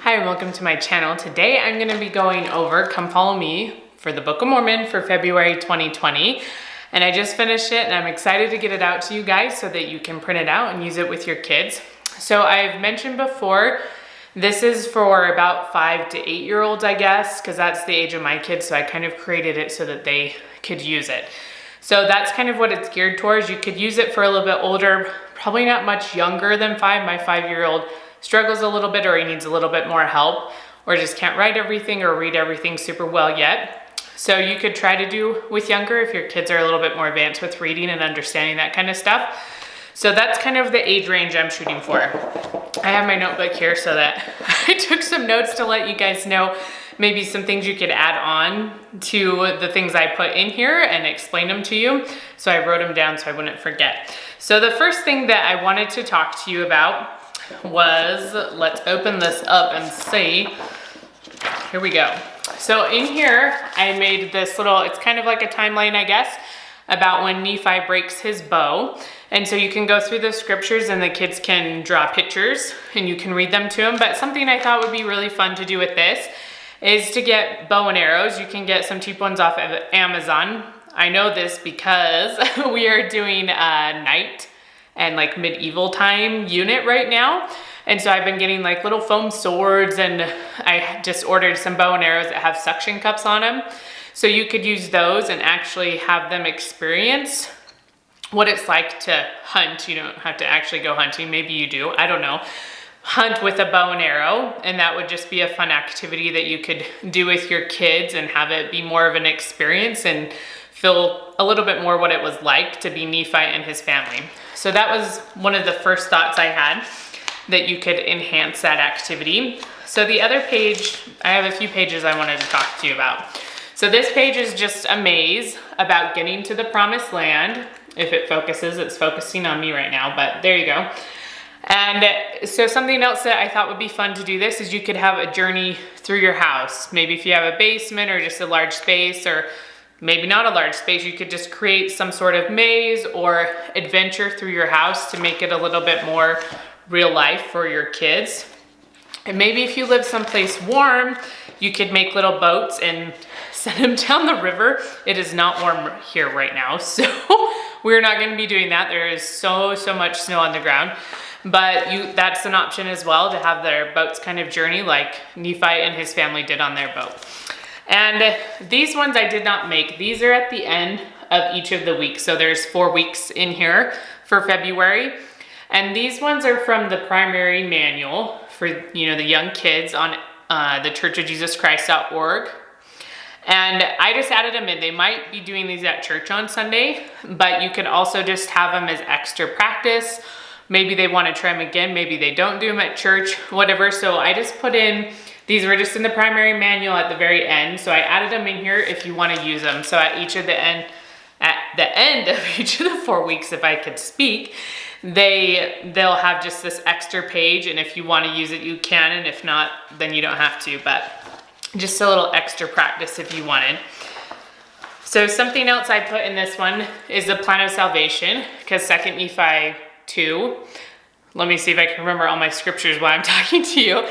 Hi and welcome to my channel. Today I'm going to be going over Come Follow Me for the Book of Mormon for February 2020. And I just finished it and I'm excited to get it out to you guys so that you can print it out and use it with your kids. So I've mentioned before, this is for about 5 to 8 year olds, I guess, because that's the age of my kids. So I kind of created it so that they could use it. So that's kind of what it's geared towards. You could use it for a little bit older, probably not much younger than 5. My 5-year-old struggles a little bit, or he needs a little bit more help, or just can't write everything or read everything super well yet. So you could try to do with younger if your kids are a little bit more advanced with reading and understanding that kind of stuff. So that's kind of the age range I'm shooting for. I have my notebook here so that I took some notes to let you guys know maybe some things you could add on to the things I put in here and explain them to you. So I wrote them down so I wouldn't forget. So the first thing that I wanted to talk to you about was, let's open this up and see. Here we go. So in here, I made this little, it's kind of like a timeline, I guess, about when Nephi breaks his bow. And so you can go through the scriptures and the kids can draw pictures and you can read them to them. But something I thought would be really fun to do with this is to get bow and arrows. You can get some cheap ones off of Amazon. I know this because we are doing a night and like medieval time unit right now. And so I've been getting like little foam swords, and I just ordered some bow and arrows that have suction cups on them. So you could use those and actually have them experience what it's like to hunt. You don't have to actually go hunting. Maybe you do, I don't know. Hunt with a bow and arrow, and that would just be a fun activity that you could do with your kids and have it be more of an experience and feel a little bit more what it was like to be Nephi and his family. So that was one of the first thoughts I had, that you could enhance that activity. So the other page, I have a few pages I wanted to talk to you about. So this page is just a maze about getting to the promised land. If it focuses, it's focusing on me right now, but there you go. And so something else that I thought would be fun to do this is you could have a journey through your house. Maybe if you have a basement or just a large space, or maybe not a large space, you could just create some sort of maze or adventure through your house to make it a little bit more real life for your kids. And maybe if you live someplace warm, you could make little boats and send them down the river. It is not warm here right now, so we're not going to be doing that. There is so much snow on the ground. But that's an option as well, to have their boats kind of journey like Nephi and his family did on their boat. And these ones I did not make. These are at the end of each of the weeks. So there's 4 weeks in here for February. And these ones are from the primary manual for, the young kids on the churchofjesuschrist.org. And I just added them in. They might be doing these at church on Sunday, but you could also just have them as extra practice. Maybe they want to try them again. Maybe they don't do them at church, whatever. So I just put in, these were just in the primary manual at the very end. So I added them in here if you want to use them. So at the end of each of the 4 weeks, if I could speak, they'll have just this extra page. And if you want to use it, you can. And if not, then you don't have to. But just a little extra practice if you wanted. So something else I put in this one is the plan of salvation, because 2 Nephi 2. Let me see if I can remember all my scriptures while I'm talking to you.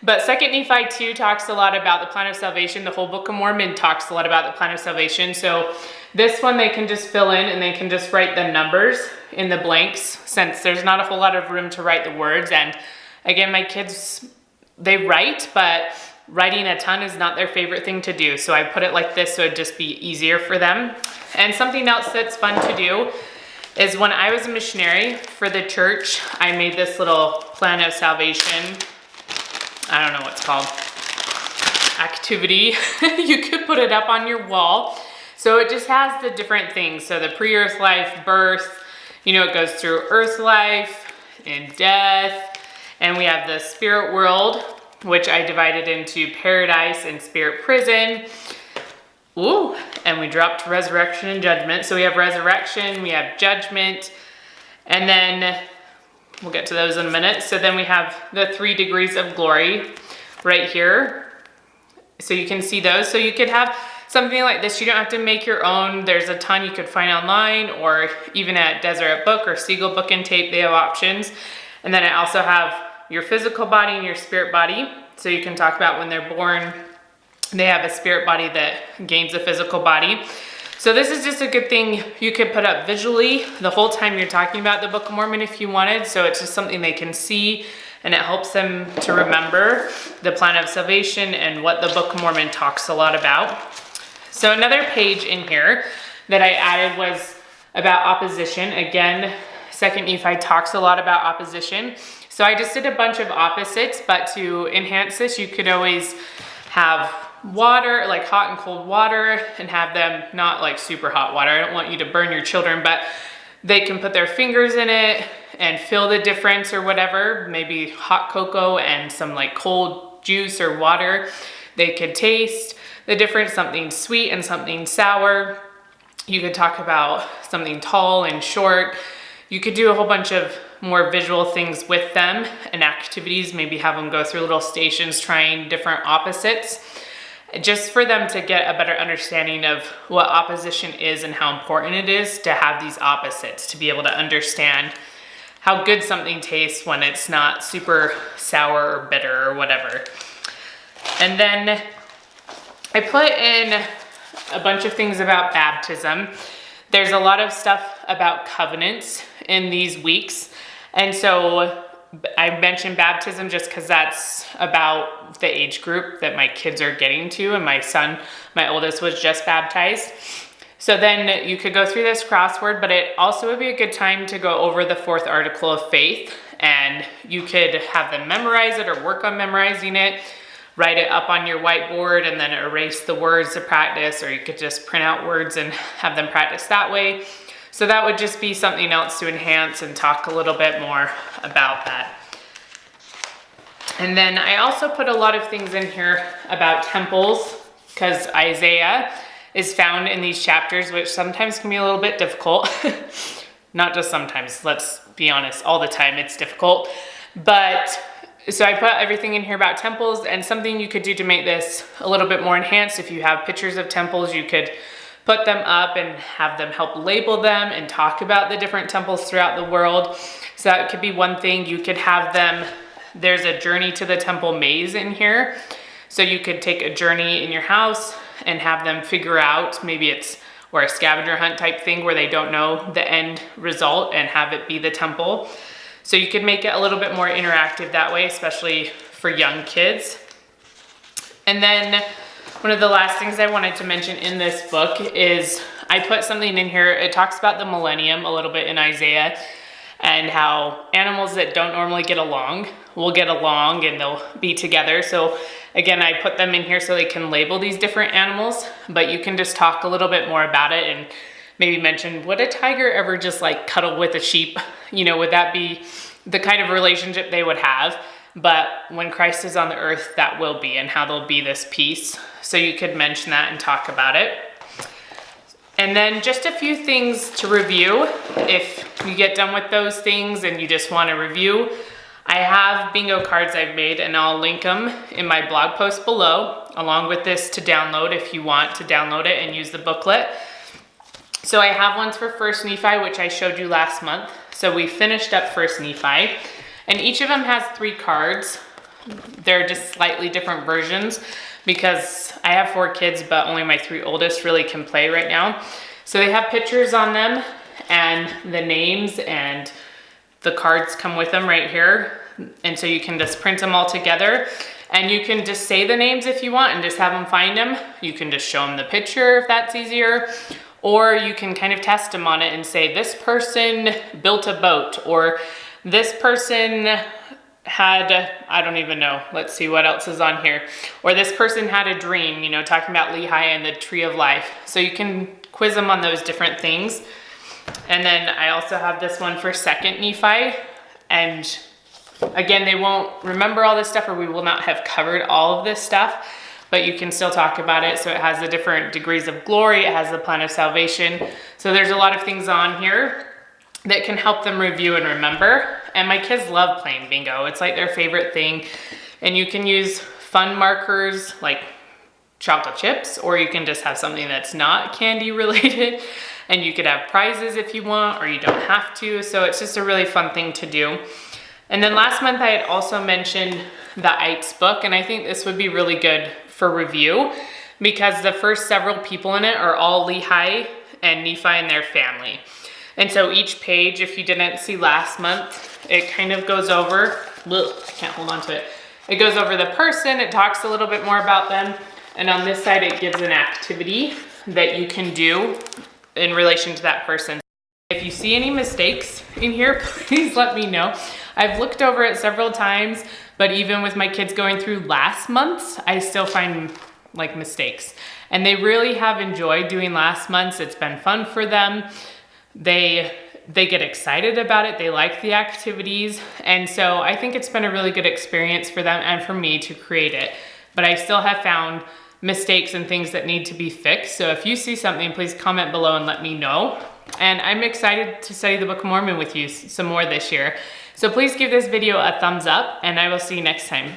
But 2 Nephi 2 talks a lot about the plan of salvation. The whole Book of Mormon talks a lot about the plan of salvation. So this one they can just fill in and they can just write the numbers in the blanks, since there's not a whole lot of room to write the words. And again, my kids, they write, but writing a ton is not their favorite thing to do. So I put it like this so it'd just be easier for them. And something else that's fun to do is when I was a missionary for the church, I made this little plan of salvation. I don't know what it's called. Activity. You could put it up on your wall. So it just has the different things. So the pre-earth life, birth, it goes through earth life and death. And we have the spirit world, which I divided into paradise and spirit prison. Ooh, and we dropped resurrection and judgment. So we have resurrection, we have judgment, and then we'll get to those in a minute. So then we have the 3 degrees of glory right here. So you can see those. So you could have something like this. You don't have to make your own. There's a ton you could find online, or even at Deseret Book or Siegel Book and Tape, they have options. And then I also have your physical body and your spirit body. So you can talk about when they're born, they have a spirit body that gains a physical body. So this is just a good thing you could put up visually the whole time you're talking about the Book of Mormon if you wanted. So it's just something they can see, and it helps them to remember the plan of salvation and what the Book of Mormon talks a lot about. So another page in here that I added was about opposition. Again, 2nd Nephi talks a lot about opposition. So I just did a bunch of opposites, but to enhance this, you could always have water, like hot and cold water, and have them not like super hot water. I don't want you to burn your children, but they can put their fingers in it and feel the difference or whatever. Maybe hot cocoa and some like cold juice or water. They could taste the difference, something sweet and something sour. You could talk about something tall and short. You could do a whole bunch of more visual things with them and activities, maybe have them go through little stations trying different opposites, just for them to get a better understanding of what opposition is and how important it is to have these opposites, to be able to understand how good something tastes when it's not super sour or bitter or whatever. And then I put in a bunch of things about baptism. There's a lot of stuff about covenants in these weeks. And so I mentioned baptism just because that's about the age group that my kids are getting to, and my son, my oldest, was just baptized. So then you could go through this crossword, but it also would be a good time to go over the 4th article of faith, and you could have them memorize it or work on memorizing it, write it up on your whiteboard, and then erase the words to practice, or you could just print out words and have them practice that way. So that would just be something else to enhance and talk a little bit more about that. And then I also put a lot of things in here about temples, because Isaiah is found in these chapters, which sometimes can be a little bit difficult. Not just sometimes, let's be honest, all the time it's difficult. But so I put everything in here about temples, and something you could do to make this a little bit more enhanced. If you have pictures of temples, you could put them up and have them help label them and talk about the different temples throughout the world. So that could be one thing. You could have them, there's a journey to the temple maze in here. So you could take a journey in your house and have them figure out, maybe it's or a scavenger hunt type thing where they don't know the end result, and have it be the temple. So you could make it a little bit more interactive that way, especially for young kids. And then one of the last things I wanted to mention in this book is I put something in here. It talks about the millennium a little bit in Isaiah, and how animals that don't normally get along will get along and they'll be together. So again, I put them in here so they can label these different animals, but you can just talk a little bit more about it and maybe mention, would a tiger ever just like cuddle with a sheep? You know, would that be the kind of relationship they would have? But when Christ is on the earth, that will be, and how there'll be this peace. So you could mention that and talk about it. And then just a few things to review. If you get done with those things and you just want to review, I have bingo cards I've made, and I'll link them in my blog post below, along with this to download if you want to download it and use the booklet. So I have ones for 1st Nephi, which I showed you last month. So we finished up 1st Nephi, and each of them has 3 cards. They're just slightly different versions because I have 4 kids, but only my 3 oldest really can play right now. So they have pictures on them and the names, and the cards come with them right here. And so you can just print them all together, and you can just say the names if you want and just have them find them. You can just show them the picture if that's easier. Or you can kind of test them on it and say, this person built a boat, or this person had, I don't even know, let's see what else is on here. Or this person had a dream, you know, talking about Lehi and the tree of life. So you can quiz them on those different things. And then I also have this one for 2nd Nephi. And again, they won't remember all this stuff, or we will not have covered all of this stuff, but you can still talk about it. So it has the different degrees of glory. It has the plan of salvation. So there's a lot of things on here that can help them review and remember. And my kids love playing bingo. It's like their favorite thing. And you can use fun markers like chocolate chips, or you can just have something that's not candy related. And you could have prizes if you want, or you don't have to. So it's just a really fun thing to do. And then last month I had also mentioned the Ikes book, and I think this would be really good for review because the first several people in it are all Lehi and Nephi and their family. And so each page, if you didn't see last month, it kind of goes over, I can't hold on to it. It goes over the person, it talks a little bit more about them, and on this side it gives an activity that you can do in relation to that person. If you see any mistakes in here, please let me know. I've looked over it several times, but even with my kids going through last month's, I still find like mistakes. And they really have enjoyed doing last month's. It's been fun for them. They get excited about it. They like the activities. And so I think it's been a really good experience for them and for me to create it. But I still have found mistakes and things that need to be fixed. So if you see something, please comment below and let me know. And I'm excited to study the Book of Mormon with you some more this year. So please give this video a thumbs up, and I will see you next time.